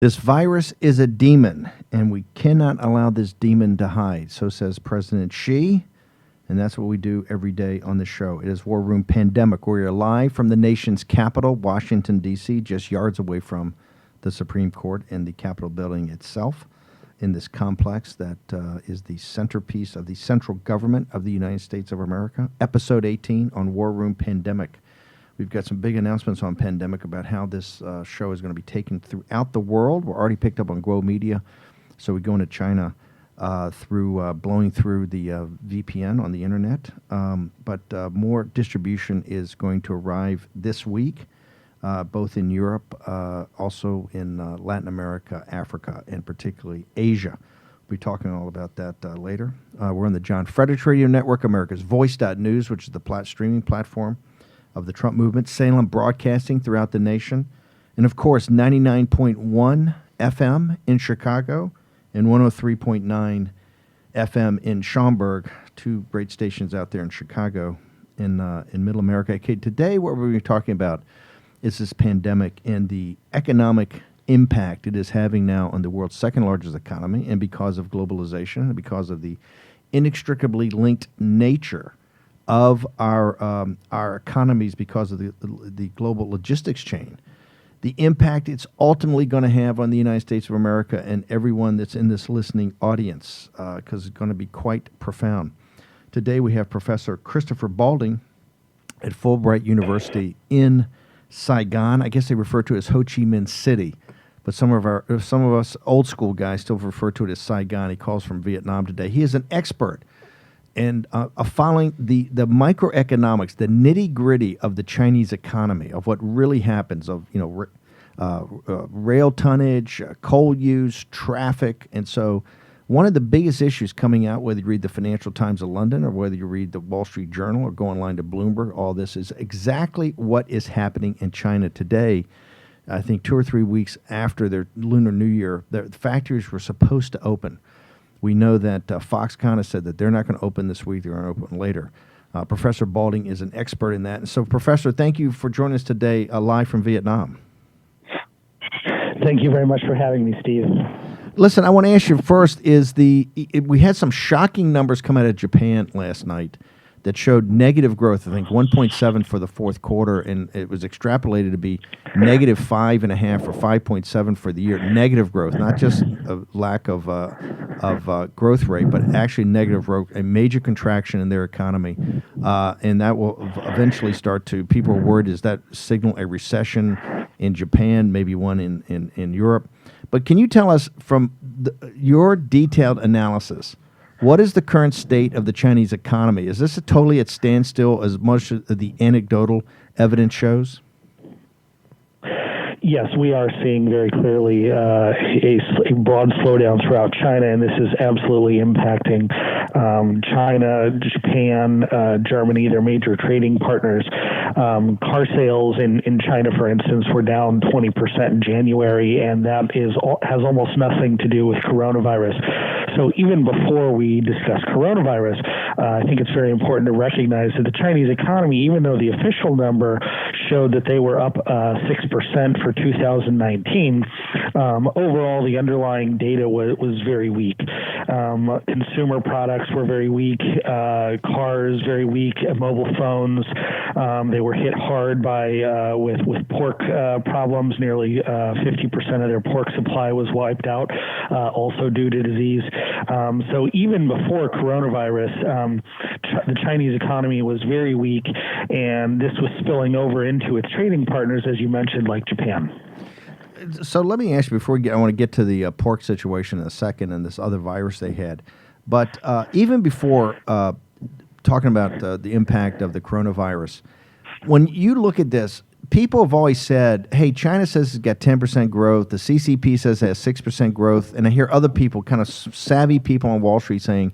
This virus is a demon, and we cannot allow this demon to hide. So says President Xi, and that's what we do every day on the show. It is War Room Pandemic. We're live from the nation's capital, Washington, D.C., just yards away from the Supreme Court and the Capitol building itself, in this complex that is the centerpiece of the central government of the United States of America. Episode 18 on War Room Pandemic. We've got some big announcements on Pandemic about how this show is going to be taken throughout the world. We're already picked up on Glow Media, so we go into China through blowing through the VPN on the internet. But more distribution is going to arrive this week, both in Europe, also in Latin America, Africa, and particularly Asia. We'll be talking all about that later. We're on the John Frederick Radio Network, America's Voice.news, which is the streaming platform of the Trump movement, Salem Broadcasting throughout the nation, and of course 99.1 FM in Chicago and 103.9 FM in Schaumburg, two great stations out there in Chicago in Middle America. Okay, today what we're going to be talking about is this pandemic and the economic impact it is having now on the world's second largest economy, and because of globalization and because of the inextricably linked nature of our economies because of the global logistics chain, the impact it's ultimately going to have on the United States of America and everyone that's in this listening audience, because it's going to be quite profound. Today we have Professor Christopher Balding at Fulbright University in Saigon. I guess they refer to it as Ho Chi Minh City, but some of us old school guys still refer to it as Saigon. He calls from Vietnam today. He is an expert and following the microeconomics, the nitty-gritty of the Chinese economy, of what really happens, of rail tonnage, coal use, traffic. And so one of the biggest issues coming out, whether you read the Financial Times of London or whether you read the Wall Street Journal or go online to Bloomberg, all this is exactly what is happening in China today. I think 2 or 3 weeks after their Lunar New Year, the factories were supposed to open. We know that Foxconn has said that they're not going to open this week, they're going to open later. Professor Balding is an expert in that. And so, Professor, thank you for joining us today live from Vietnam. Thank you very much for having me, Steve. Listen, I want to ask you first, we had some shocking numbers come out of Japan last night that showed negative growth, I think 1.7 for the fourth quarter, and it was extrapolated to be negative 5.5 or 5.7 for the year. Negative growth, not just a lack of growth rate, but actually negative growth, a major contraction in their economy. And that will eventually start to, people are worried, does that signal a recession in Japan, maybe one in Europe? But can you tell us from your detailed analysis, what is the current state of the Chinese economy? Is this totally at standstill as much as the anecdotal evidence shows? Yes, we are seeing very clearly a broad slowdown throughout China, and this is absolutely impacting China, Japan, Germany, their major trading partners. Car sales in China, for instance, were down 20% in January, and that has almost nothing to do with coronavirus. So even before we discuss coronavirus, I think it's very important to recognize that the Chinese economy, even though the official number showed that they were up 6% for 2019, overall the underlying data was very weak. Consumer products were very weak, cars very weak, mobile phones. They were hit hard by with pork problems. Nearly 50% of their pork supply was wiped out, also due to disease. So even before coronavirus, the Chinese economy was very weak, and this was spilling over into its trading partners, as you mentioned, like Japan. So let me ask you before I want to get to the pork situation in a second and this other virus they had. But even before talking about the impact of the coronavirus, when you look at this, people have always said, hey, China says it's got 10% growth. The CCP says it has 6% growth. And I hear other people, kind of savvy people on Wall Street, saying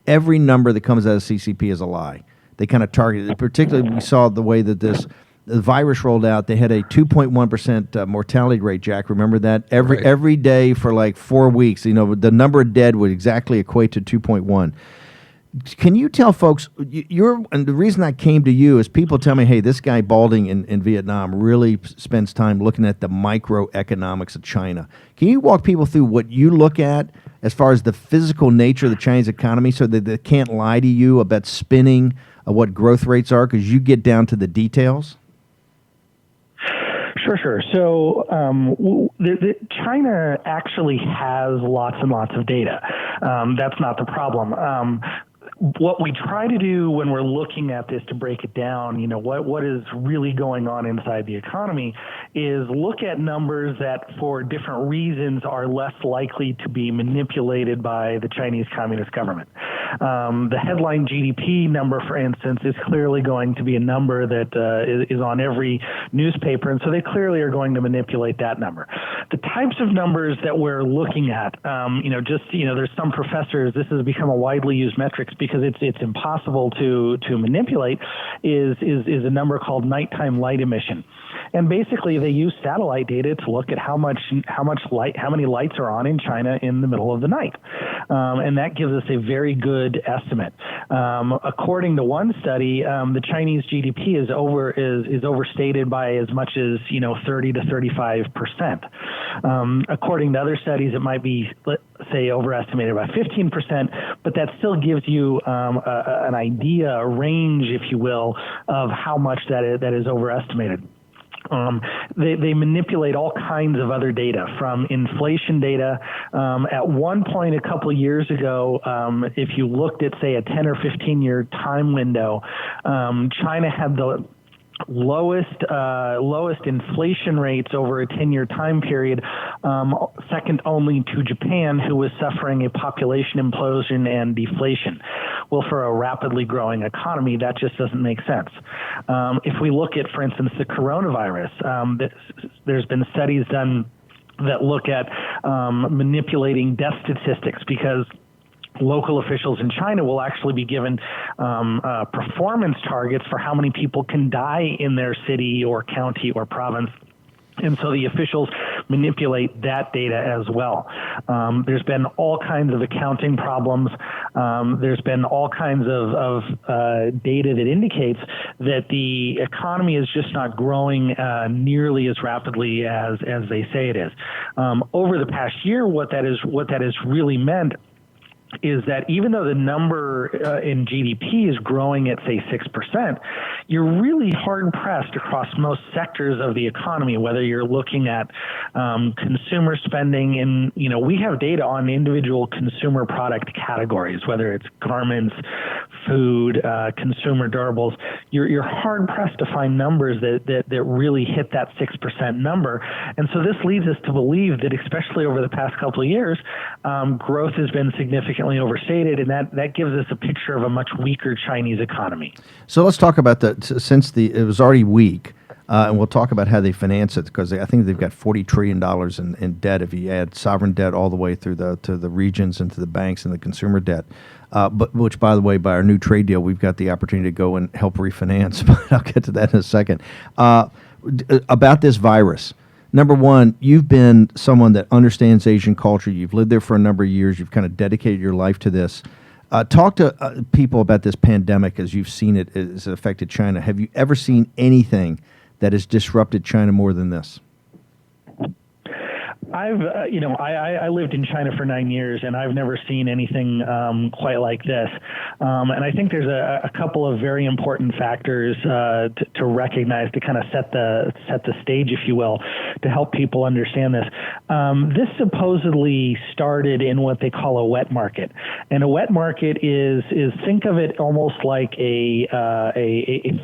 every number that comes out of CCP is a lie. They kind of targeted it. Particularly, we saw the way that the virus rolled out. They had a 2.1% mortality rate, Jack. Remember that? Every day for like 4 weeks, the number of dead would exactly equate to 2.1. Can you tell folks, and the reason I came to you is people tell me, hey, this guy Balding in Vietnam really spends time looking at the microeconomics of China. Can you walk people through what you look at as far as the physical nature of the Chinese economy so that they can't lie to you about spinning what growth rates are because you get down to the details? Sure. So China actually has lots and lots of data. That's not the problem. What we try to do when we're looking at this to break it down, what is really going on inside the economy is look at numbers that for different reasons are less likely to be manipulated by the Chinese Communist government. The headline GDP number, for instance, is clearly going to be a number that is on every newspaper, and so they clearly are going to manipulate that number. The types of numbers that we're looking at, there's some professors, this has become a widely used metrics because it's impossible to manipulate, is a number called nighttime light emission. And basically, they use satellite data to look at how many lights are on in China in the middle of the night, and that gives us a very good estimate. According to one study, the Chinese GDP is overstated by as much as 30 to 35%. According to other studies, it might be, let's say, overestimated by 15%, but that still gives you an idea, a range, if you will, of how much that is overestimated. They manipulate all kinds of other data, from inflation data. At one point a couple of years ago, if you looked at, say, a 10 or 15-year time window, China had the lowest inflation rates over a 10-year time period, second only to Japan, who was suffering a population implosion and deflation. Well, for a rapidly growing economy, that just doesn't make sense. If we look at, for instance, the coronavirus, there's been studies done that look at manipulating death statistics because local officials in China will actually be given performance targets for how many people can die in their city or county or province. And so the officials manipulate that data as well. There's been all kinds of accounting problems. There's been all kinds of data that indicates that the economy is just not growing nearly as rapidly as they say it is. Over the past year, what that has really meant is that even though the number in GDP is growing at, say, 6%, you're really hard-pressed across most sectors of the economy, whether you're looking at consumer spending. And, we have data on individual consumer product categories, whether it's garments, food, consumer durables. You're hard-pressed to find numbers that really hit that 6% number. And so this leads us to believe that, especially over the past couple of years, growth has been significantly overstated, and that gives us a picture of a much weaker Chinese economy. So let's talk about it was already weak, and we'll talk about how they finance it, because I think they've got $40 trillion in debt if you add sovereign debt all the way through to the regions and to the banks and the consumer debt. But which, by the way, by our new trade deal, we've got the opportunity to go and help refinance. But I'll get to that in a second. About this virus. Number one, you've been someone that understands Asian culture. You've lived there for a number of years. You've kind of dedicated your life to this. Talk to people about this pandemic as you've seen it as it affected China. Have you ever seen anything that has disrupted China more than this? I lived in China for 9 years, and I've never seen anything quite like this. And I think there's a couple of very important factors to recognize to kind of set the stage, if you will, to help people understand this. This supposedly started in what they call a wet market, and a wet market is think of it almost like a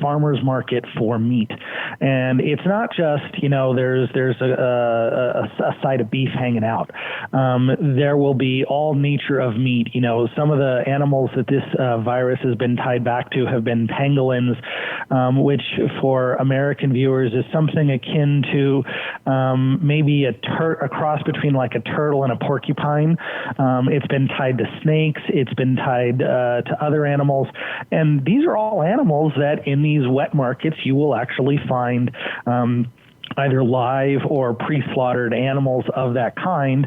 farmer's market for meat, and it's not just there's a side of beef hanging out. There will be all nature of meat. Some of the animals that this virus has been tied back to have been pangolins, which for American viewers is something akin to maybe a cross between like a turtle and a porcupine. It's been tied to snakes. It's been tied to other animals. And these are all animals that in these wet markets you will actually find either live or pre-slaughtered animals of that kind,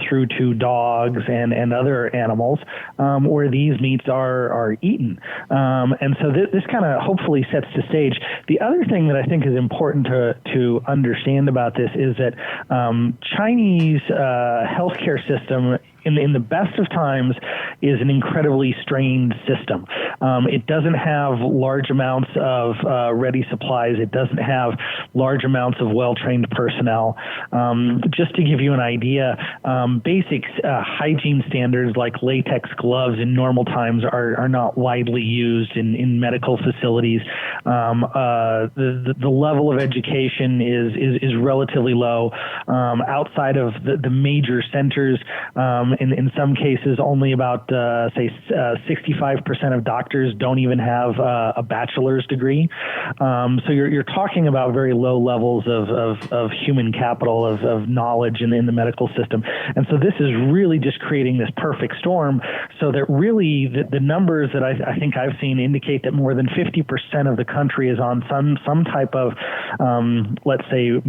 through to dogs and other animals, where these meats are eaten. And so this kind of hopefully sets the stage. The other thing that I think is important to understand about this is that Chinese healthcare system, in the best of times, is an incredibly strained system. It doesn't have large amounts of ready supplies. It doesn't have large amounts of well-trained personnel. Just to give you an idea, basic hygiene standards like latex gloves in normal times are not widely used in medical facilities. The level of education is relatively low. Outside of the major centers, in some cases, only about, say, 65% of doctors don't even have a bachelor's degree. So you're talking about very low levels of human capital, of knowledge in the medical system. And so this is really just creating this perfect storm, so that really the numbers that I think I've seen indicate that more than 50% of the country is on some type of, let's say,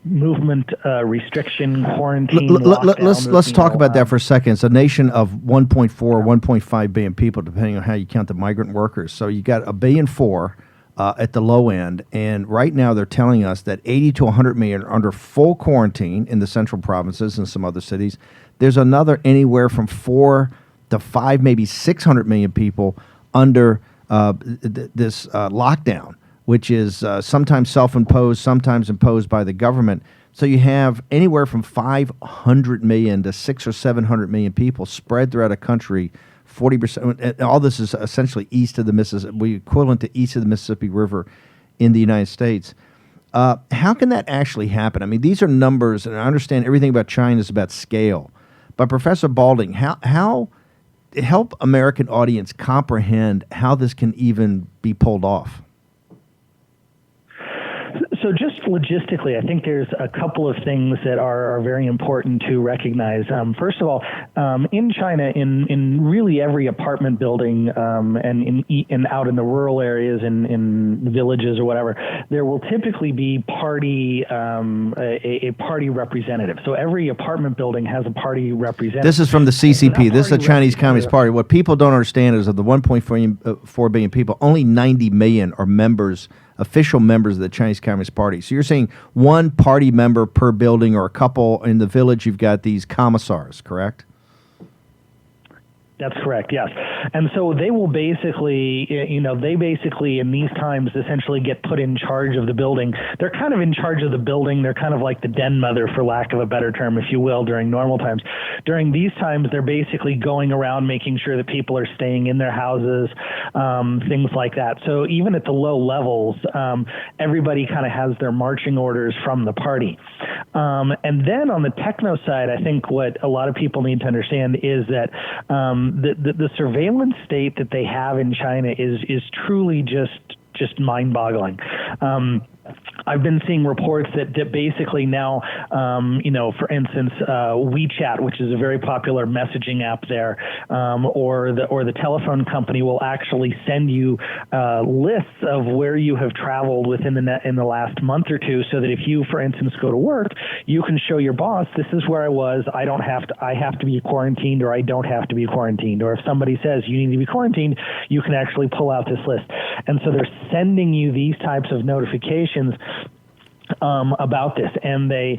movement restriction, quarantine, lockdown. Let's talk about that for a second. It's a nation of 1.4, 1.5 billion people, depending on how you count the migrant workers. So you got 1.4 billion at the low end, and right now they're telling us that 80 to 100 million are under full quarantine in the central provinces and some other cities. There's another anywhere from 4 to 5, maybe 600 million people under this lockdown, which is sometimes self-imposed, sometimes imposed by the government. So you have anywhere from 500 million to 600 or 700 million people spread throughout a country. 40%. All this is essentially east of the Mississippi, equivalent to east of the Mississippi River in the United States. How can that actually happen? I mean, these are numbers, and I understand everything about China is about scale. But Professor Balding, how help American audience comprehend how this can even be pulled off? So just logistically, I think there's a couple of things that are very important to recognize. First of all, in China, in really every apartment building, and out in the rural areas, in villages or whatever, there will typically be a party representative. So every apartment building has a party representative. This is from the CCP. This is the Chinese Communist Party. What people don't understand is of the 1.4 billion people, only 90 million are members, official members of the Chinese Communist Party. So you're saying one party member per building, or a couple in the village, you've got these commissars, correct? That's correct, yes. And so they will basically, they basically in these times essentially get put in charge of the building. They're kind of in charge of the building. They're kind of like the den mother, for lack of a better term, if you will, during normal times. During these times, they're basically going around making sure that people are staying in their houses, things like that. So even at the low levels, everybody kind of has their marching orders from the party. And then on the techno side, I think what a lot of people need to understand is that the surveillance state that they have in China is truly just mind-boggling. I've been seeing reports that basically now, for instance, WeChat, which is a very popular messaging app there, or the telephone company will actually send you lists of where you have traveled within in the last month or two, so that if you, for instance, go to work, you can show your boss, this is where I was. I have to be quarantined, or I don't have to be quarantined. Or if somebody says you need to be quarantined, you can actually pull out this list. And so they're sending you these types of notifications about this, and they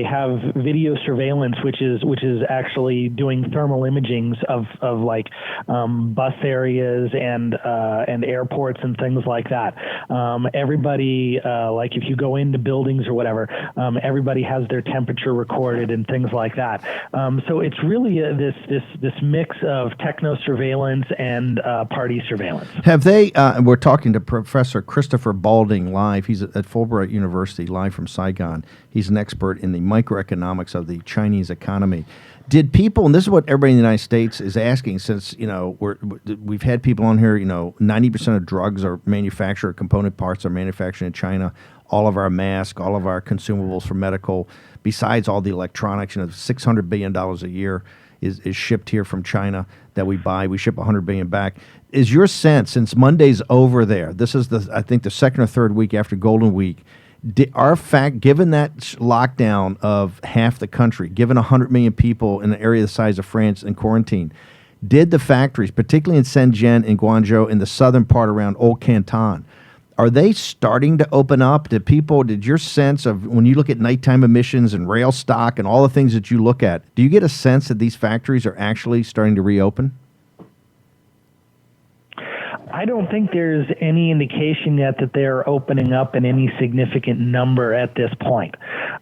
have video surveillance, which is actually doing thermal imagings of like bus areas and airports and things like that. Everybody, like if you go into buildings or whatever, everybody has their temperature recorded and things like that. So it's really this mix of techno surveillance and party surveillance. Have they? We're talking to Professor Christopher Balding live. He's at Fulbright University, live from Saigon. He's an expert in the microeconomics of the Chinese economy. Did people, and this is what everybody in the United States is asking, since we've had people on here, 90% of drugs are manufactured, component parts are manufactured in China. All of our masks, all of our consumables for medical, besides all the electronics, $600 billion a year is shipped here from China that we buy. We ship 100 billion back. Is your sense, since Monday's over there, this is I think the second or third week after Golden Week, given that lockdown of half the country, given 100 million people in an area the size of France in quarantine, did the factories, particularly in Shenzhen and Guangzhou, in the southern part around Old Canton, are they starting to open up? Did your sense of, when you look at nighttime emissions and rail stock and all the things that you look at, do you get a sense that these factories are actually starting to reopen? I don't think there's any indication yet that they're opening up in any significant number at this point.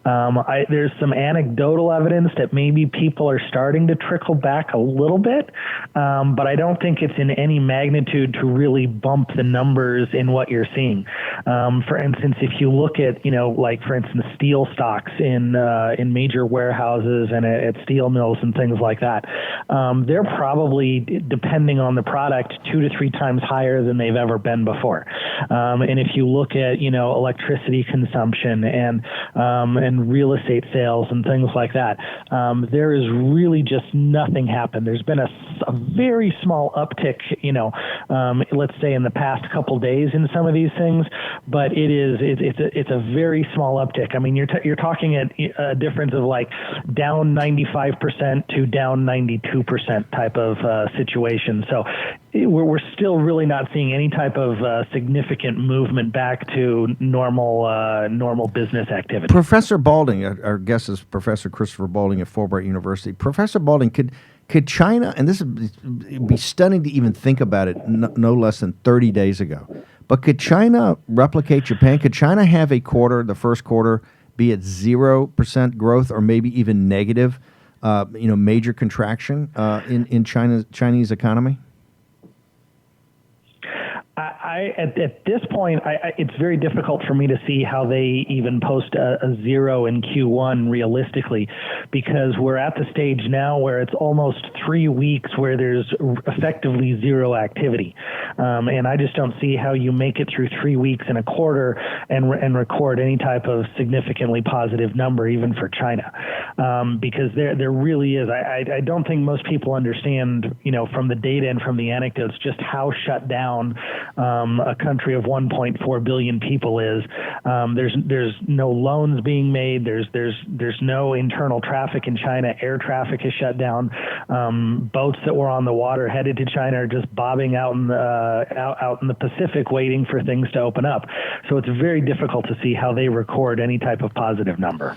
There's some anecdotal evidence that maybe people are starting to trickle back a little bit, but I don't think it's in any magnitude to really bump the numbers in what you're seeing. For instance, if you look at, like for instance, steel stocks in major warehouses and at steel mills and things like that, they're probably, depending on the product, 2 to 3 times higher than they've ever been before. And if you look at, electricity consumption and real estate sales and things like that, there is really just nothing happened. There's been a very small uptick, let's say in the past couple days in some of these things, but it's a very small uptick. I mean, you're talking at a difference of like down 95% to down 92% type of situation. So we're still really not seeing any type of significant movement back to normal business activity. Professor Balding, our guest is Professor Christopher Balding at Fulbright University. Professor Balding, could China, and this would be stunning to even think about it no less than 30 days ago, but could China replicate Japan? Could China have a quarter, the first quarter, be at 0% growth or maybe even negative, major contraction in Chinese economy? At this point, it's very difficult for me to see how they even post a 0 in Q1 realistically, because we're at the stage now where it's almost 3 weeks where there's effectively zero activity. And I just don't see how you make it through 3 weeks in a quarter and record any type of significantly positive number, even for China. Because there really is. I don't think most people understand, from the data and from the anecdotes, just how shut down a country of 1.4 billion people is. There's no loans being made. There's no internal traffic in China. Air traffic is shut down. Boats that were on the water headed to China are just bobbing out in the Pacific, waiting for things to open up. So it's very difficult to see how they record any type of positive number.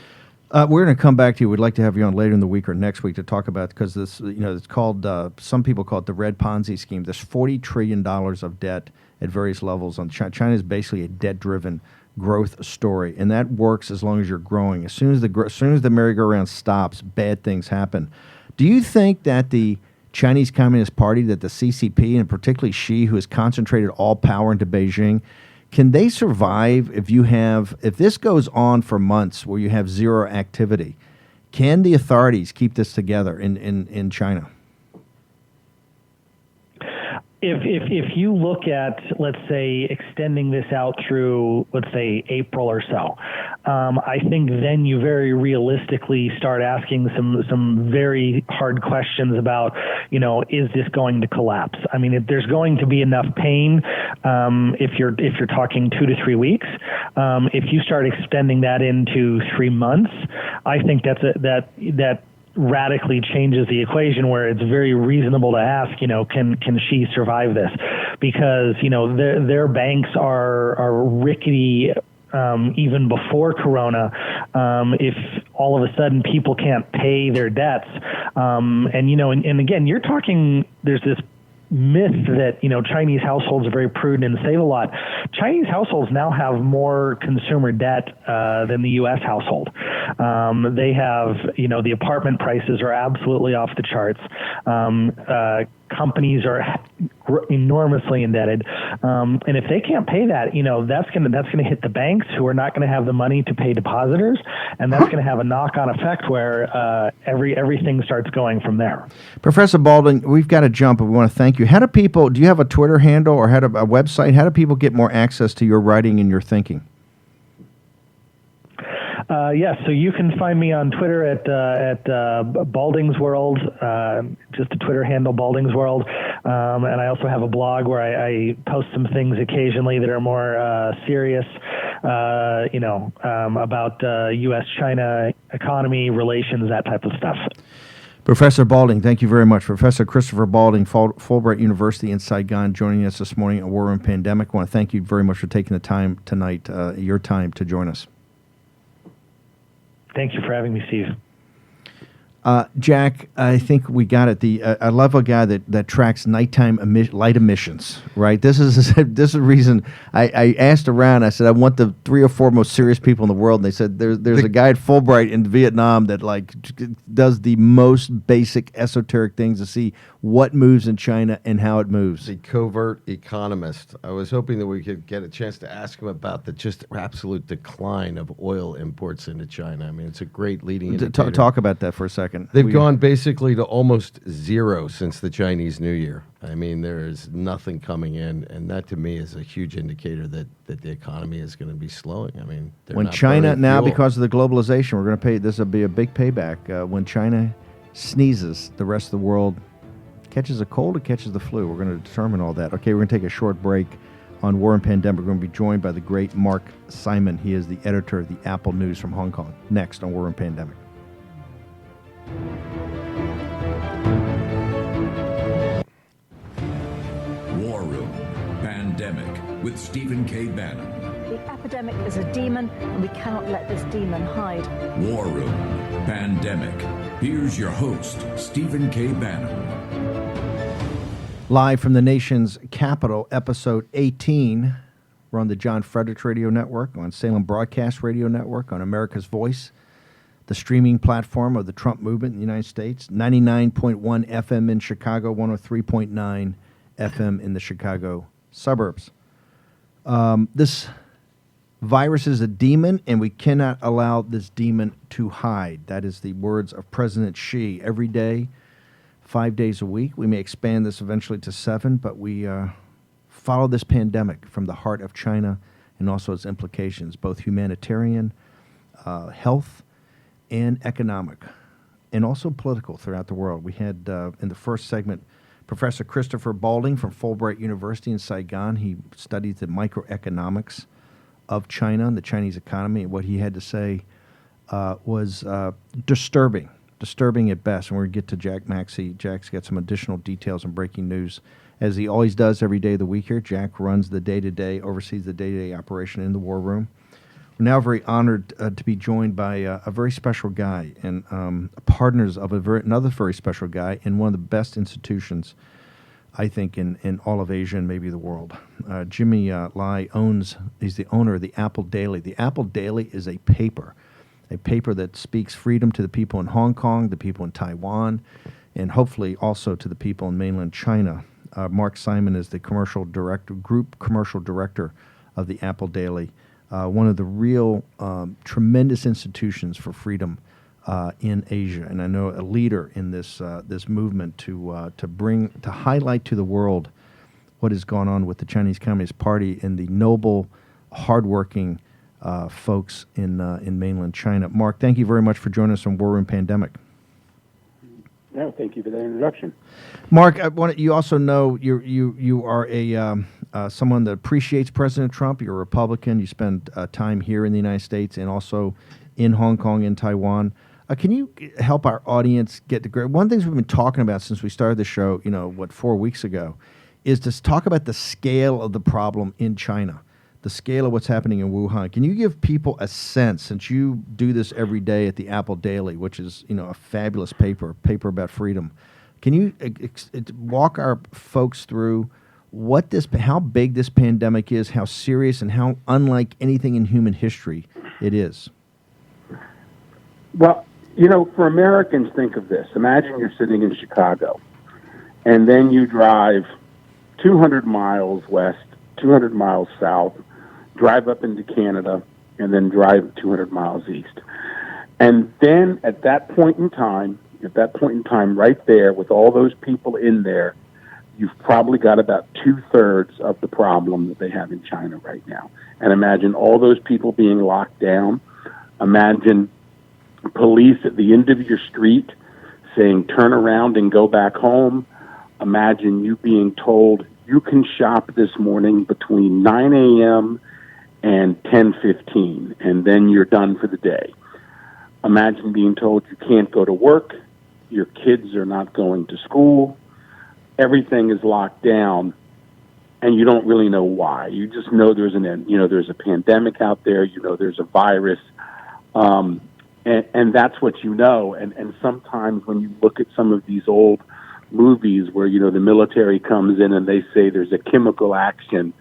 We're going to come back to you. We'd like to have you on later in the week or next week to talk about, because this, it's called, some people call it the red Ponzi scheme. There's $40 trillion of debt at various levels. China is basically a debt-driven growth story, and that works as long as you're growing. As soon as the merry-go-round stops, bad things happen. Do you think that the Chinese Communist Party, that the CCP, and particularly Xi, who has concentrated all power into Beijing, can they survive if this goes on for months where you have zero activity? Can the authorities keep this together in China? If you look at, let's say, extending this out through, let's say, April or so, I think then you very realistically start asking some very hard questions about, is this going to collapse? I mean, if there's going to be enough pain, if you're talking 2 to 3 weeks, if you start extending that into 3 months, I think that radically changes the equation, where it's very reasonable to ask, can she survive this? Because, their banks are rickety, even before Corona. If all of a sudden people can't pay their debts, and again, you're talking, there's this myth that Chinese households are very prudent and save a lot. Chinese households now have more consumer debt than the U.S. household. They have, the apartment prices are absolutely off the charts. Companies are enormously indebted, and if they can't pay that, that's gonna hit the banks, who are not gonna have the money to pay depositors, and that's gonna have a knock-on effect where everything starts going from there. Professor Balding, we've got to jump, but we want to thank you. Do you have a Twitter handle or a website? How do people get more access to your writing and your thinking? Yes, so you can find me on Twitter at Balding's World, just a Twitter handle, Balding's World. And I also have a blog where I post some things occasionally that are more serious, about U.S.-China economy, relations, that type of stuff. Professor Balding, thank you very much. Professor Christopher Balding, Fulbright University in Saigon, joining us this morning on War Room Pandemic. I want to thank you very much for taking the time tonight, your time, to join us. Thank you for having me, Steve. Jack, I think we got it. I love a guy that tracks nighttime light emissions. Right. This is the reason I asked around. I said I want the 3 or 4 most serious people in the world, and they said there's a guy at Fulbright in Vietnam that does the most basic esoteric things to see what moves in China and how it moves. The covert economist. I was hoping that we could get a chance to ask him about the just absolute decline of oil imports into China. I mean, it's a great leading indicator. Talk about that for a second. They've gone basically to almost zero since the Chinese New Year. I mean, there is nothing coming in, and that to me is a huge indicator that the economy is going to be slowing. I mean, when China now, fuel. because of the globalization, we're going to pay. This will be a big payback. When China sneezes, the rest of the world catches a cold or catches the flu. We're going to determine all that. Okay, we're going to take a short break on War and Pandemic. We're going to be joined by the great Mark Simon. He is the editor of the Apple News from Hong Kong. Next on War and Pandemic. War Room Pandemic with Stephen K. Bannon. The epidemic is a demon, and we cannot let this demon hide. War Room Pandemic. Here's your host, Stephen K. Bannon. Live from the nation's capital, episode 18. We're on the John Fredericks Radio Network, on Salem Broadcast Radio Network, on America's Voice, the streaming platform of the Trump movement in the United States, 99.1 FM in Chicago, 103.9 FM in the Chicago suburbs. This virus is a demon, and we cannot allow this demon to hide. That is the words of President Xi. Every day, 5 days a week. We may expand this eventually to 7, but we follow this pandemic from the heart of China and also its implications, both humanitarian, health, and economic, and also political throughout the world. We had, in the first segment, Professor Christopher Balding from Fulbright University in Saigon. He studies the microeconomics of China and the Chinese economy, and what he had to say was disturbing at best. And we're going to get to Jack Maxey. Jack's got some additional details and breaking news, as he always does every day of the week here. Jack runs the day-to-day, oversees the day-to-day operation in the War Room. We're now very honored to be joined by a very special guy and partners of another very special guy in one of the best institutions, I think, in all of Asia and maybe the world. Jimmy Lai he's the owner of the Apple Daily. The Apple Daily is a paper that speaks freedom to the people in Hong Kong, the people in Taiwan, and hopefully also to the people in mainland China. Mark Simon is the group commercial director of the Apple Daily. One of the real tremendous institutions for freedom in Asia, and I know a leader in this movement to highlight to the world what has gone on with the Chinese Communist Party and the noble, hardworking folks in mainland China. Mark, thank you very much for joining us on War Room Pandemic. No, thank you for that introduction. Mark, you also know you are someone that appreciates President Trump. You're a Republican. You spend time here in the United States and also in Hong Kong and Taiwan. Can you help our audience get the grip? One of the things we've been talking about since we started the show, 4 weeks ago, is to talk about the scale of the problem in China, the scale of what's happening in Wuhan. Can you give people a sense, since you do this every day at the Apple Daily, which is a fabulous paper about freedom? Can you walk our folks through how big this pandemic is, how serious, and how unlike anything in human history it is? Well, for Americans, think of this. Imagine you're sitting in Chicago, and then you drive 200 miles west, 200 miles south, drive up into Canada, and then drive 200 miles east. And then at that point in time, right there, with all those people in there, you've probably got about 2/3 of the problem that they have in China right now. And imagine all those people being locked down, Imagine police at the end of your street saying, turn around and go back home. Imagine you being told you can shop this morning between 9 a.m. and 10:15, and then you're done for the day. Imagine being told you can't go to work, your kids are not going to school, everything is locked down, and you don't really know why. You just know there's there's a pandemic out there. You know there's a virus, and that's what you know. And sometimes when you look at some of these old movies where the military comes in and they say there's a chemical action,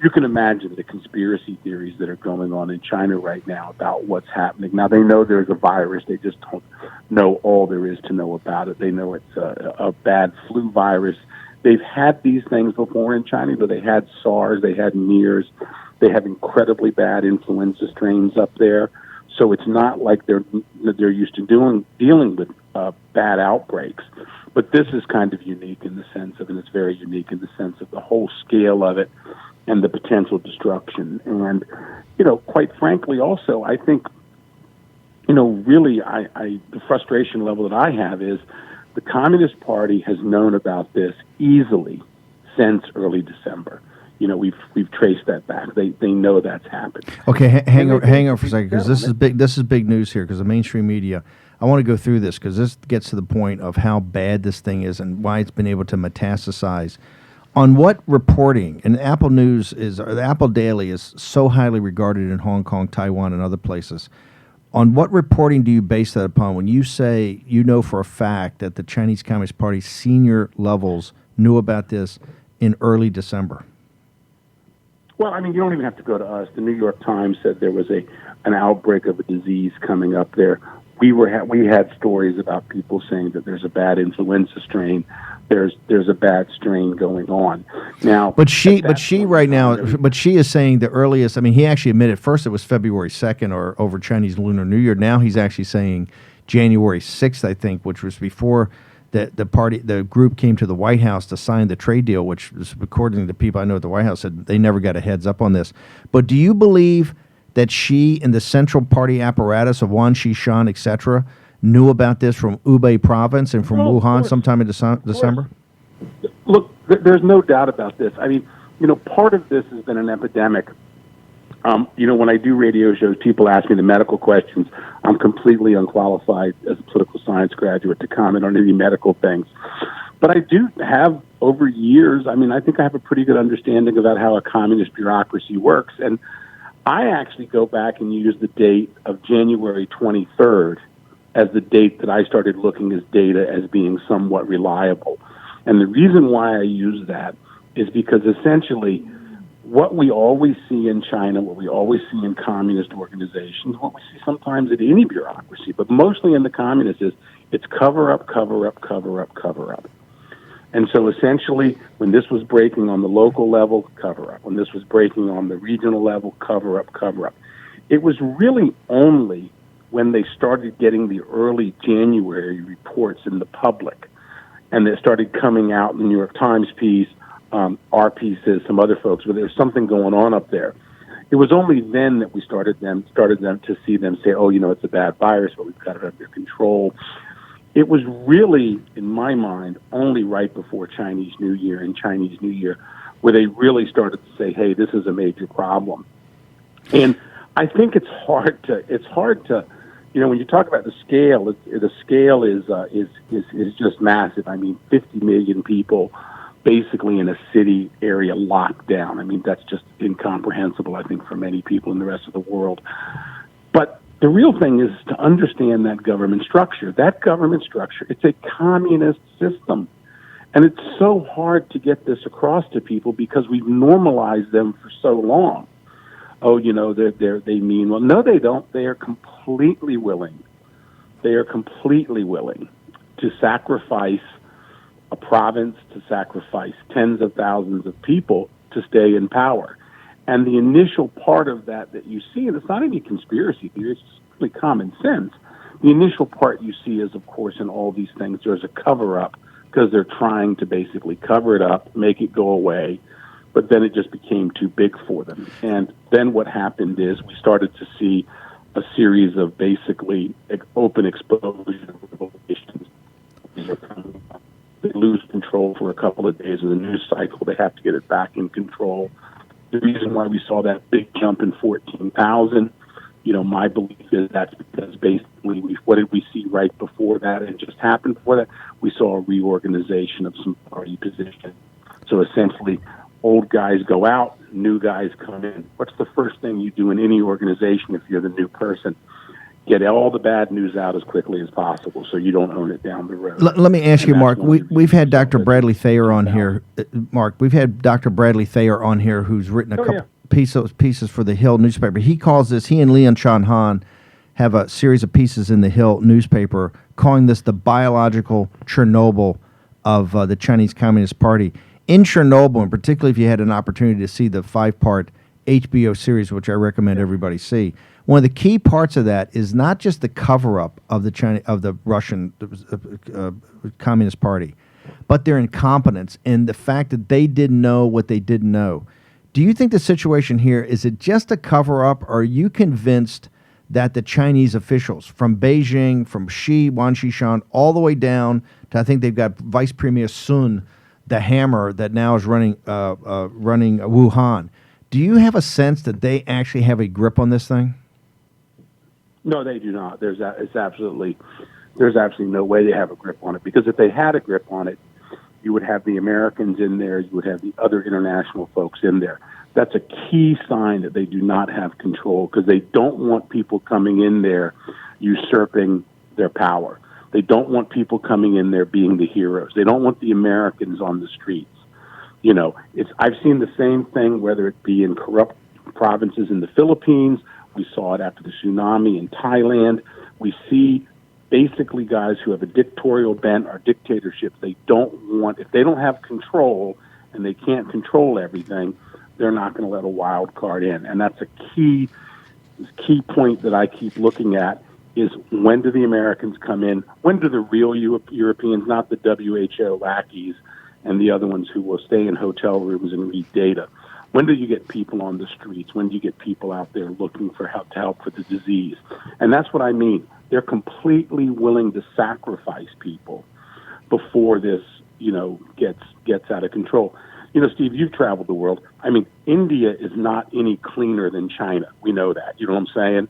you can imagine the conspiracy theories that are going on in China right now about what's happening. Now they know there's a virus; they just don't know all there is to know about it. They know it's a bad flu virus. They've had these things before in China, but they had SARS, they had MERS, they have incredibly bad influenza strains up there. So it's not like they're used to dealing with bad outbreaks. But this is kind of unique in the sense of, and it's very unique in the sense of the whole scale of it and the potential destruction. And, quite frankly, also, I think, really, the frustration level that I have is the Communist Party has known about this easily since early December. We've traced that back. They know that's happened. Okay, hang on for a second, because this is big. This is big news here, because the mainstream media. I want to go through this because this gets to the point of how bad this thing is and why it's been able to metastasize. On what reporting? And Apple News the Apple Daily is so highly regarded in Hong Kong, Taiwan, and other places. On what reporting do you base that upon when you say for a fact that the Chinese Communist Party senior levels knew about this in early December? Well, you don't even have to go to us. The New York Times said there was an outbreak of a disease coming up there. We had stories about people saying that there's a bad influenza strain. There's a bad strain going on now. But she is saying the earliest. He actually admitted first it was February 2nd or over Chinese Lunar New Year. Now he's actually saying January 6th, I think, which was before the group came to the White House to sign the trade deal, which is, according to the people I know at the White House, said they never got a heads up on this. But do you believe that she and the Central Party apparatus of Wan Xishan, etc., knew about this from Hubei province and from Wuhan sometime in December? Look, there's no doubt about this. Part of this has been an epidemic. When I do radio shows, people ask me the medical questions. I'm completely unqualified as a political science graduate to comment on any medical things. But I do have, over years, I think I have a pretty good understanding about how a communist bureaucracy works. And I actually go back and use the date of January 23rd as the date that I started looking at data as being somewhat reliable. And the reason why I use that is because essentially what we always see in China, what we always see in communist organizations, what we see sometimes in any bureaucracy, but mostly in the communists, is it's cover up, cover up, cover up, cover up. And so essentially, when this was breaking on the local level, cover up. When this was breaking on the regional level, cover up, cover up. It was really only when they started getting the early January reports in the public, and they started coming out in the New York Times piece, our pieces, some other folks, where there's something going on up there. It was only then that we started them to see them say, it's a bad virus, but we've got it under control. It was really, in my mind, only right before Chinese New Year where they really started to say, hey, this is a major problem. And I think it's hard to, when you talk about the scale, the scale is just massive. 50 million people basically in a city area locked down. That's just incomprehensible, I think, for many people in the rest of the world. But the real thing is to understand that government structure. That government structure, it's a communist system. And it's so hard to get this across to people because we've normalized them for so long. They mean well. No, they don't. They are completely willing. They are completely willing to sacrifice a province, to sacrifice tens of thousands of people to stay in power. And the initial part of that you see, and it's not any conspiracy theory, it's just really common sense. The initial part you see is, of course, in all these things, there's a cover-up because they're trying to basically cover it up, make it go away. But then it just became too big for them. And then what happened is we started to see a series of basically open exposure revelations. These are coming up. They lose control for a couple of days of the news cycle. They have to get it back in control. The reason why we saw that big jump in 14,000, my belief is that's because basically what did we see right before that and just happened before that? We saw a reorganization of some party positions. So essentially, old guys go out, new guys come in. What's the first thing you do in any organization if you're the new person? Get all the bad news out as quickly as possible so you don't own it down the road. Let me ask you, Mark. We've had Dr. Bradley Thayer on here. Mark, we've had Dr. Bradley Thayer on here who's written a couple pieces for the Hill newspaper. He calls this, he and Leon Chan-Han have a series of pieces in the Hill newspaper calling this the biological Chernobyl of the Chinese Communist Party. In Chernobyl, and particularly if you had an opportunity to see the 5-part HBO series, which I recommend everybody see, one of the key parts of that is not just the cover-up of the Russian Communist Party, but their incompetence and the fact that they didn't know what they didn't know. Do you think the situation here, is it just a cover-up, or are you convinced that the Chinese officials from Beijing, from Wan Xishan, all the way down to, I think they've got Vice Premier Sun, the hammer that now is running Wuhan, do you have a sense that they actually have a grip on this thing? No, they do not. There's absolutely no way they have a grip on it, because if they had a grip on it, you would have the Americans in there, you would have the other international folks in there. That's a key sign that they do not have control, because they don't want people coming in there usurping their power. They don't want people coming in there being the heroes. They don't want the Americans on the streets. I've seen the same thing, whether it be in corrupt provinces in the Philippines. We saw it after the tsunami in Thailand. We see basically guys who have a dictatorial bent or dictatorship. They don't want, if they don't have control and they can't control everything, they're not going to let a wild card in. And that's a key point that I keep looking at, is when do the Americans come in? When do the real Europeans, not the WHO lackeys and the other ones who will stay in hotel rooms and read data? When do you get people on the streets? When do you get people out there looking for help for the disease? And that's what I mean. They're completely willing to sacrifice people before this, gets out of control. Steve, you've traveled the world. I mean, India is not any cleaner than China. We know that. You know what I'm saying?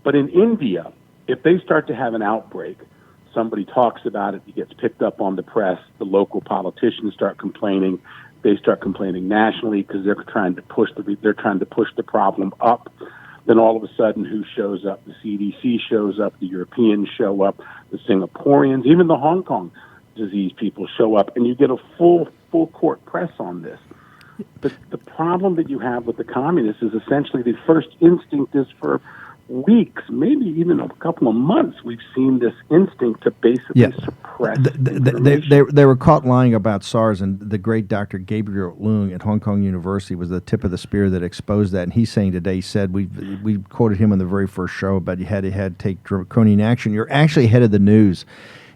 But in India, if they start to have an outbreak, somebody talks about it, it gets picked up on the press, the local politicians start complaining. They start complaining nationally because they're trying to push the problem up. Then all of a sudden, who shows up? The CDC shows up. The Europeans show up. The Singaporeans, even the Hong Kong disease people show up, and you get a full court press on this. But the problem that you have with the communists is essentially the first instinct is for weeks, maybe even a couple of months, we've seen this instinct to basically suppress they were caught lying about SARS, and the great Dr. Gabriel Leung at Hong Kong University was the tip of the spear that exposed that. And he's saying today, he said, we quoted him in the very first show, but you had to take draconian action. You're actually ahead of the news.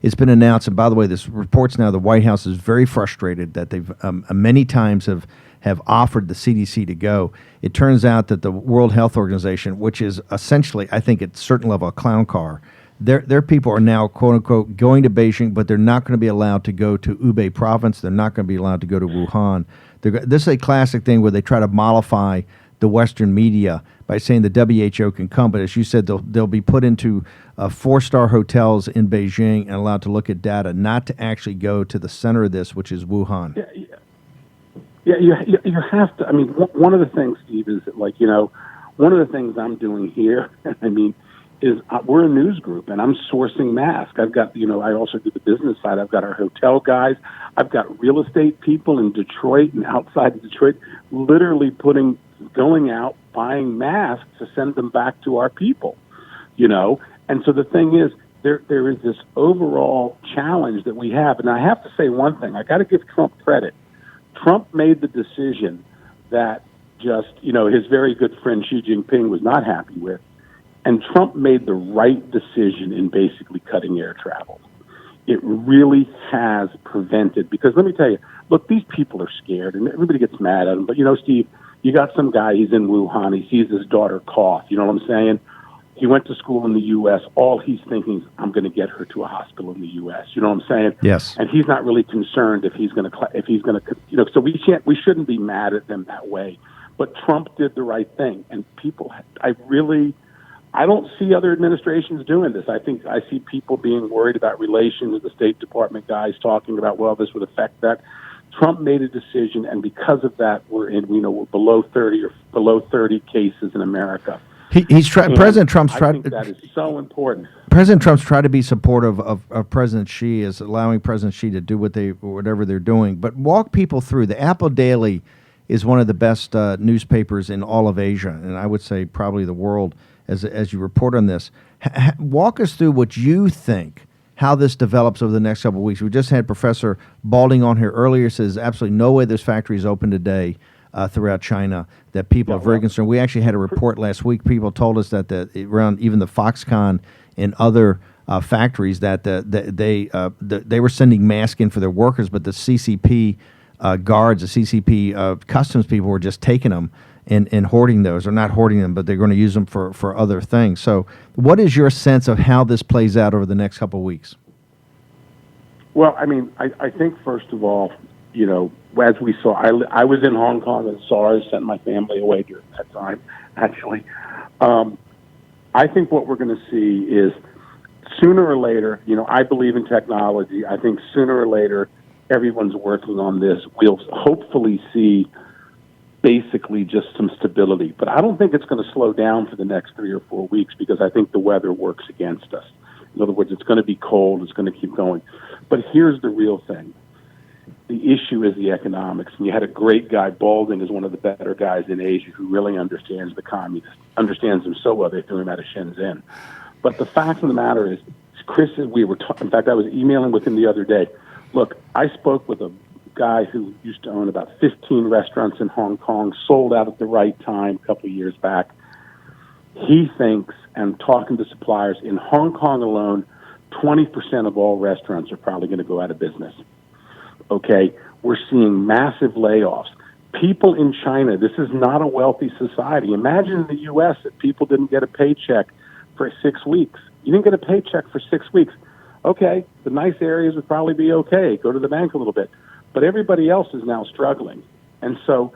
It's been announced, and by the way, this reports now the White House is very frustrated that they've many times have offered the CDC to go. It turns out that the World Health Organization, which is essentially, I think at a certain level, a clown car, their people are now, quote unquote, going to Beijing, but they're not going to be allowed to go to Hubei province. They're not going to be allowed to go to Wuhan. This is a classic thing where they try to mollify the Western media by saying the WHO can come, but as you said, they'll be put into 4-star hotels in Beijing and allowed to look at data, not to actually go to the center of this, which is Wuhan. Yeah, you have to. I mean, one of the things, Steve, is that, one of the things I'm doing here, is we're a news group, and I'm sourcing masks. I've got, I also do the business side. I've got our hotel guys. I've got real estate people in Detroit and outside of Detroit literally going out, buying masks to send them back to our people, And so the thing is, there is this overall challenge that we have. And I have to say one thing. I got to give Trump credit. Trump made the decision that his very good friend Xi Jinping was not happy with. And Trump made the right decision in basically cutting air travel. It really has prevented, because let me tell you, look, these people are scared and everybody gets mad at them. But, Steve, you got some guy, he's in Wuhan, he sees his daughter cough, you know what I'm saying? He went to school in the U.S. All he's thinking is, I'm going to get her to a hospital in the U.S. You know what I'm saying? Yes. And he's not really concerned if he's going to, so we shouldn't be mad at them that way. But Trump did the right thing. And people, I don't see other administrations doing this. I think I see people being worried about relations. The State Department guys talking about, well, this would affect that. Trump made a decision, and because of that, we're below 30 cases in America. President Trump's I tried. think that is so important. President Trump's tried to be supportive of President Xi, as allowing President Xi to do whatever they're doing. But walk people through. The Apple Daily is one of the best newspapers in all of Asia, and I would say probably the world, as you report on this. Walk us through what you think, how this develops over the next couple of weeks. We just had Professor Balding on here earlier. Says absolutely no way this factory is open today throughout China, that people are very concerned. We actually had a report last week. People told us that around even the Foxconn and other factories that they were sending masks in for their workers, but the CCP guards, the CCP customs people were just taking them and hoarding those, or not hoarding them, but they're going to use them for other things. So what is your sense of how this plays out over the next couple of weeks? Well, I mean, I think, first of all, as we saw, I was in Hong Kong and SARS sent my family away during that time, actually. I think what we're going to see is sooner or later, I believe in technology. I think sooner or later, everyone's working on this. We'll hopefully see basically just some stability. But I don't think it's going to slow down for the next 3 or 4 weeks, because I think the weather works against us. In other words, it's going to be cold. It's going to keep going. But here's the real thing. The issue is the economics. And you had a great guy, Balding is one of the better guys in Asia who really understands the economy, understands them so well. They threw him out of Shenzhen. But the fact of the matter is, Chris, in fact, I was emailing with him the other day. Look, I spoke with a guy who used to own about 15 restaurants in Hong Kong, sold out at the right time a couple of years back. He thinks, and talking to suppliers, in Hong Kong alone, 20% of all restaurants are probably going to go out of business. Okay, we're seeing massive layoffs. People in China, this is not a wealthy society. Imagine in the U.S. that people didn't get a paycheck for 6 weeks. You didn't get a paycheck for 6 weeks. Okay, the nice areas would probably be okay. Go to the bank a little bit. But everybody else is now struggling. And so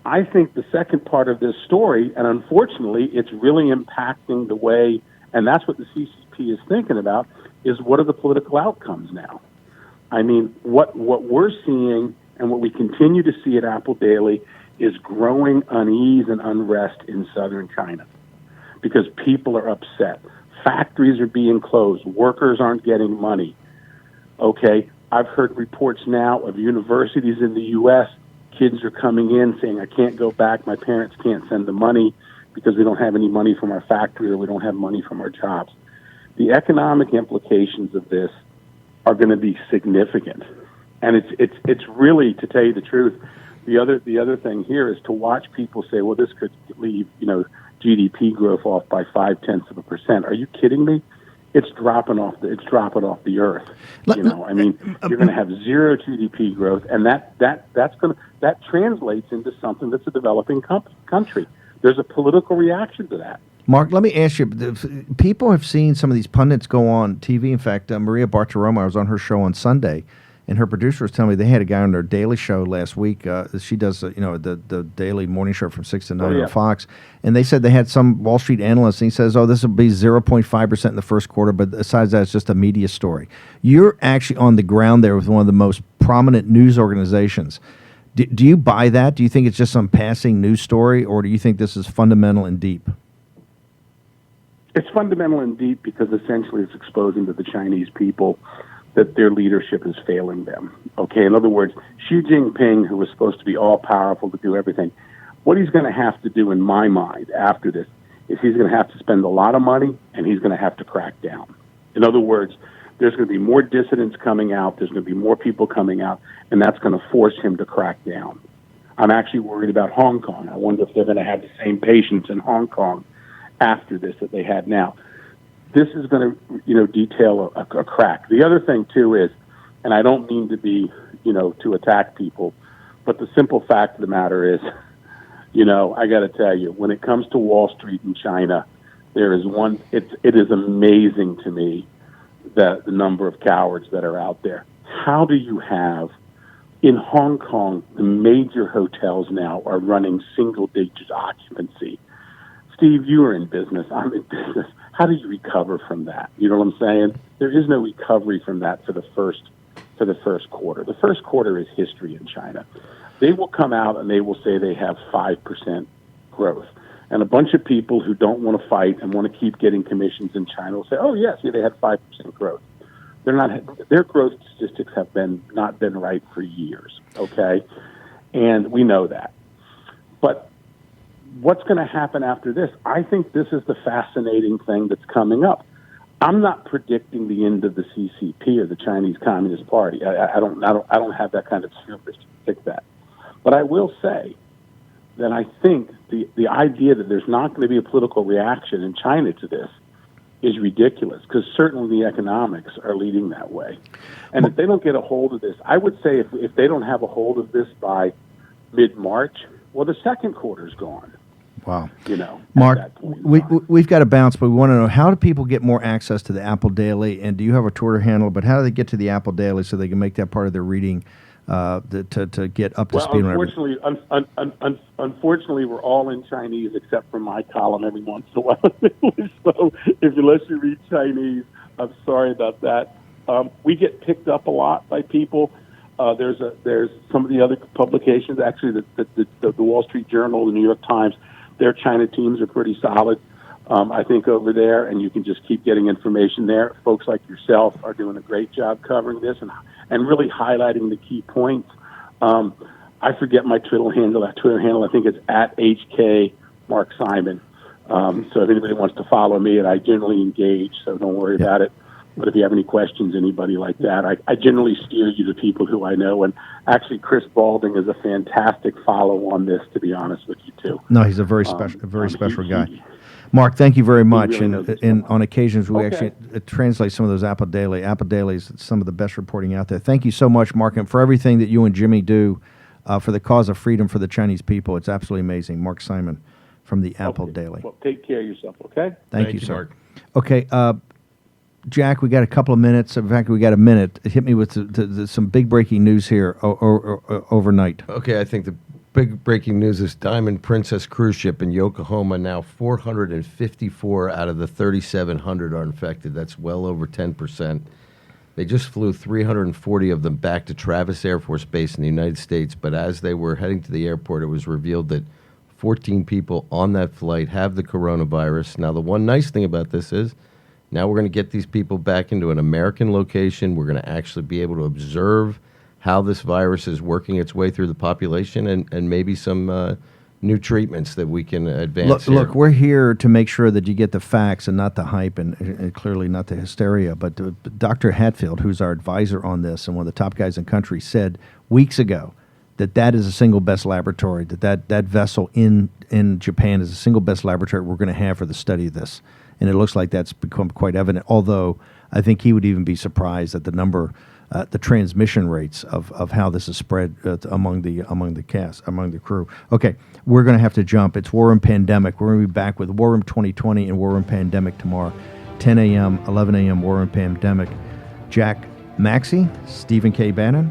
I think the second part of this story, and unfortunately it's really impacting the way, and that's what the CCP is thinking about, is what are the political outcomes now? I mean, what we're seeing and what we continue to see at Apple Daily is growing unease and unrest in southern China because people are upset. Factories are being closed. Workers aren't getting money. Okay, I've heard reports now of universities in the U.S. Kids are coming in saying, I can't go back. My parents can't send the money because we don't have any money from our factory or we don't have money from our jobs. The economic implications of this are going to be significant. And it's really, to tell you the truth, the other thing here is to watch people say, well, this could leave, GDP growth off by 0.5%. Are you kidding me? It's dropping off the earth. You're going to have zero GDP growth, and that translates into something that's a developing country. There's a political reaction to that. Mark, let me ask you, people have seen some of these pundits go on TV. In fact, Maria Bartiromo, I was on her show on Sunday, and her producer was telling me they had a guy on their daily show last week. She does, the daily morning show from 6 to 9 on Fox. And they said they had some Wall Street analyst, and he says, this will be 0.5% in the first quarter, but besides that, it's just a media story. You're actually on the ground there with one of the most prominent news organizations. Do you buy that? Do you think it's just some passing news story, or do you think this is fundamental and deep? It's fundamental and deep because essentially it's exposing to the Chinese people that their leadership is failing them. Okay, in other words, Xi Jinping, who was supposed to be all-powerful to do everything, what he's going to have to do, in my mind, after this, is he's going to have to spend a lot of money, and he's going to have to crack down. In other words, there's going to be more dissidents coming out, there's going to be more people coming out, and that's going to force him to crack down. I'm actually worried about Hong Kong. I wonder if they're going to have the same patience in Hong Kong after this that they had now. This is going to, detail a crack. The other thing, too, is, and I don't mean to be, to attack people, but the simple fact of the matter is, I got to tell you, when it comes to Wall Street in China, There is one. It is amazing to me that the number of cowards that are out there. How do you have in Hong Kong, the major hotels now are running single-digit occupancy? Steve, you are in business. I'm in business. How do you recover from that? You know what I'm saying? There is no recovery from that for the first quarter. The first quarter is history in China. They will come out and they will say they have 5% growth. And a bunch of people who don't want to fight and want to keep getting commissions in China will say, oh, yes, they had 5% growth. Their growth statistics have not been right for years, okay? And we know that. But what's going to happen after this? I think this is the fascinating thing that's coming up. I'm not predicting the end of the CCP or the Chinese Communist Party. I don't have that kind of hubris to predict that. But I will say that I think the idea that there's not going to be a political reaction in China to this is ridiculous, because certainly the economics are leading that way. And if they don't get a hold of this, I would say if they don't have a hold of this by mid-March, well, the second quarter's gone. Wow. You know, Mark, at that point in time. we've got to bounce, but we want to know, how do people get more access to the Apple Daily? And do you have a Twitter handle? But how do they get to the Apple Daily so they can make that part of their reading to get up to speed? Unfortunately, we're all in Chinese except for my column every once in a while. So unless you read Chinese, I'm sorry about that. We get picked up a lot by people. There's some of the other publications, actually, the Wall Street Journal, the New York Times. Their China teams are pretty solid, I think, over there, and you can just keep getting information there. Folks like yourself are doing a great job covering this and really highlighting the key points. I forget my Twitter handle. That Twitter handle, I think, is at HK Mark Simon. So if anybody wants to follow me, and I generally engage, so don't worry about it. But if you have any questions, anybody like that, I generally steer you to people who I know. And actually, Chris Balding is a fantastic follow on this, to be honest with you, too. No, he's a very special guy. Mark, thank you very much. Really and on occasions, we Okay. actually translate some of those Apple Daily. Apple Daily is some of the best reporting out there. Thank you so much, Mark, and for everything that you and Jimmy do for the cause of freedom for the Chinese people. It's absolutely amazing. Mark Simon from the Apple Daily. Well, take care of yourself, okay? Thank you, sir. Mark. Okay, Jack, we got a couple of minutes. In fact, we got a minute. Hit me with some big breaking news here overnight. Okay, I think the big breaking news is Diamond Princess cruise ship in Yokohama. Now 454 out of the 3,700 are infected. That's well over 10%. They just flew 340 of them back to Travis Air Force Base in the United States, but as they were heading to the airport, it was revealed that 14 people on that flight have the coronavirus. Now, the one nice thing about this is now we're going to get these people back into an American location. We're going to actually be able to observe how this virus is working its way through the population and maybe some new treatments that we can advance. Look, we're here to make sure that you get the facts and not the hype and clearly not the hysteria. But Dr. Hatfield, who's our advisor on this and one of the top guys in the country, said weeks ago that is the single best laboratory, that vessel in Japan is the single best laboratory we're going to have for the study of this. And it looks like that's become quite evident, although I think he would even be surprised at the number, the transmission rates of how this is spread among the crew. Okay, we're going to have to jump. It's War Room Pandemic. We're going to be back with War Room 2020 and War Room Pandemic tomorrow, 10 a.m., 11 a.m., War Room Pandemic. Jack Maxey, Stephen K. Bannon.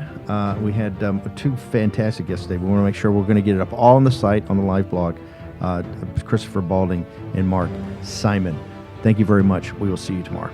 We had two fantastic guests today. We want to make sure we're going to get it up all on the site, on the live blog. Christopher Balding and Mark Simon. Thank you very much. We will see you tomorrow.